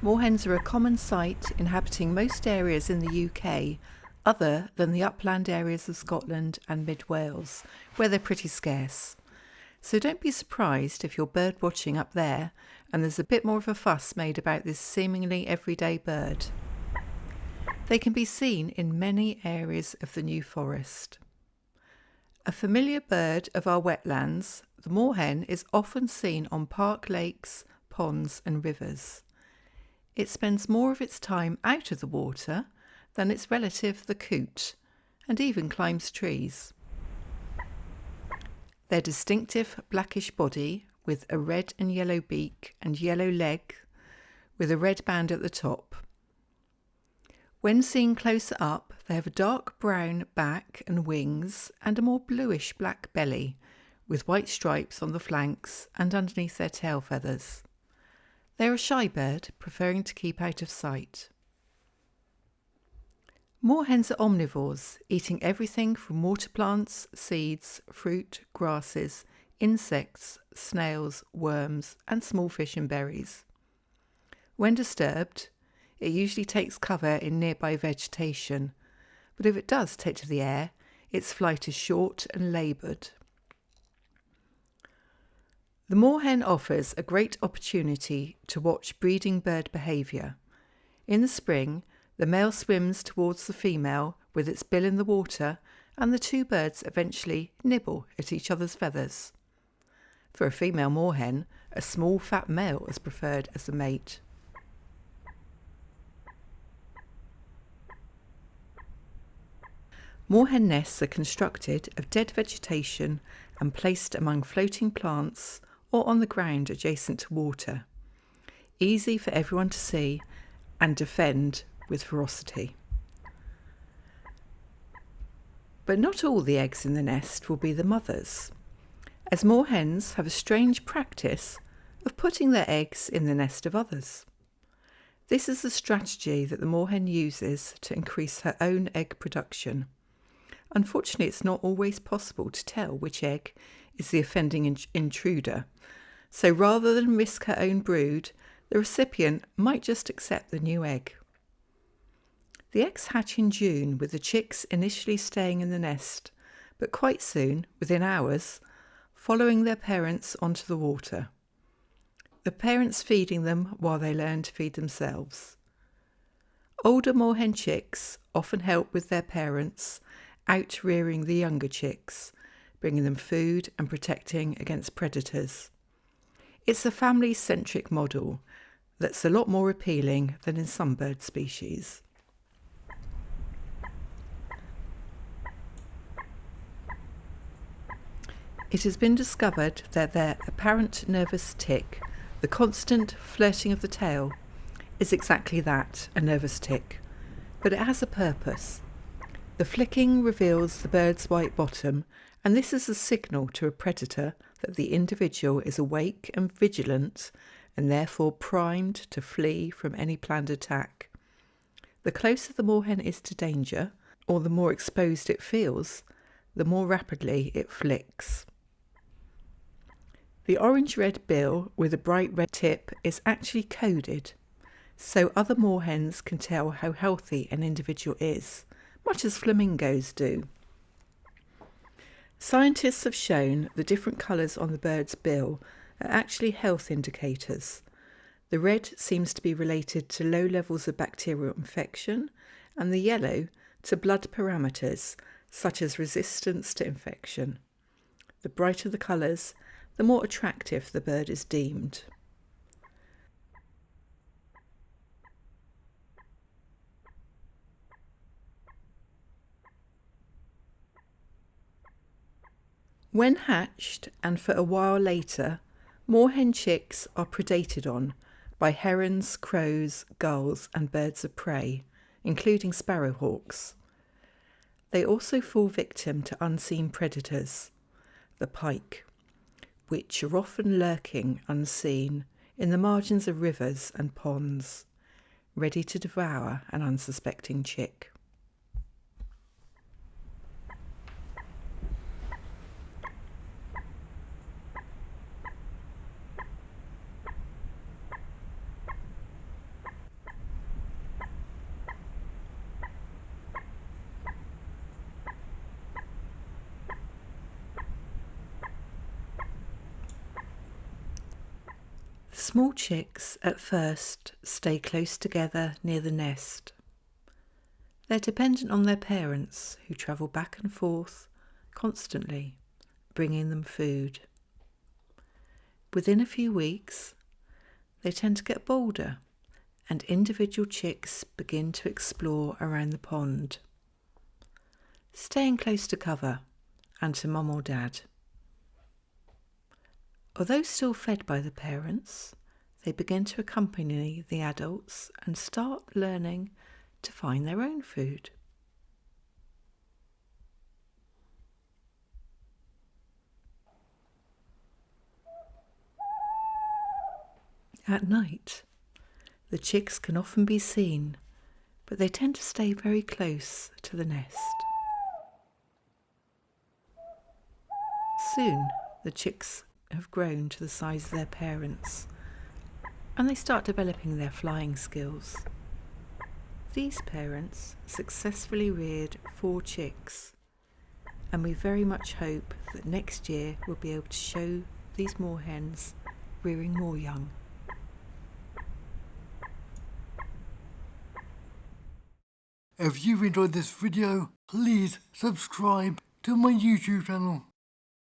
Moorhens are a common sight inhabiting most areas in the UK, other than the upland areas of Scotland and mid Wales, where they're pretty scarce. So don't be surprised if you're bird watching up there and there's a bit more of a fuss made about this seemingly everyday bird. They can be seen in many areas of the New Forest. A familiar bird of our wetlands, the moorhen is often seen on park lakes, ponds and rivers. It spends more of its time out of the water than its relative the coot, and even climbs trees. Their distinctive blackish body with a red and yellow beak and yellow leg with a red band at the top. When seen closer up, they have a dark brown back and wings and a more bluish black belly with white stripes on the flanks and underneath their tail feathers. They are a shy bird, preferring to keep out of sight. Moorhens are omnivores, eating everything from water plants, seeds, fruit, grasses, insects, snails, worms, and small fish and berries. When disturbed, it usually takes cover in nearby vegetation, but if it does take to the air, its flight is short and laboured. The moorhen offers a great opportunity to watch breeding bird behaviour. In the spring, the male swims towards the female with its bill in the water, and the two birds eventually nibble at each other's feathers. For a female moorhen, a small fat male is preferred as a mate. Moorhen nests are constructed of dead vegetation and placed among floating plants or on the ground adjacent to water, easy for everyone to see and defend with ferocity. But not all the eggs in the nest will be the mother's, as moorhens have a strange practice of putting their eggs in the nest of others. This is a strategy that the moorhen uses to increase her own egg production. Unfortunately, it's not always possible to tell which egg is the offending intruder, so rather than risk her own brood, the recipient might just accept the new egg. The eggs hatch in June, with the chicks initially staying in the nest, but quite soon, within hours, following their parents onto the water. The parents feeding them while they learn to feed themselves. Older moorhen chicks often help with their parents, out-rearing the younger chicks, bringing them food and protecting against predators. It's a family-centric model that's a lot more appealing than in some bird species. It has been discovered that their apparent nervous tick, the constant flirting of the tail, is exactly that, a nervous tick, but it has a purpose. The flicking reveals the bird's white bottom, and this is a signal to a predator that the individual is awake and vigilant and therefore primed to flee from any planned attack. The closer the moorhen is to danger, or the more exposed it feels, the more rapidly it flicks. The orange-red bill with a bright red tip is actually coded, so other moorhens can tell how healthy an individual is, much as flamingos do. Scientists have shown the different colours on the bird's bill are actually health indicators. The red seems to be related to low levels of bacterial infection, and the yellow to blood parameters such as resistance to infection. The brighter the colours, the more attractive the bird is deemed. When hatched, and for a while later, moorhen chicks are predated on by herons, crows, gulls and birds of prey, including sparrowhawks. They also fall victim to unseen predators, the pike, which are often lurking unseen in the margins of rivers and ponds, ready to devour an unsuspecting chick. Small chicks at first stay close together near the nest. They're dependent on their parents, who travel back and forth constantly, bringing them food. Within a few weeks, they tend to get bolder, and individual chicks begin to explore around the pond, staying close to cover and to mum or dad. Although still fed by the parents, they begin to accompany the adults and start learning to find their own food. At night, the chicks can often be seen, but they tend to stay very close to the nest. Soon, the chicks have grown to the size of their parents, and they start developing their flying skills. These parents successfully reared 4 chicks, and we very much hope that next year we'll be able to show these moorhens rearing more young. If you enjoyed this video, please subscribe to my YouTube channel.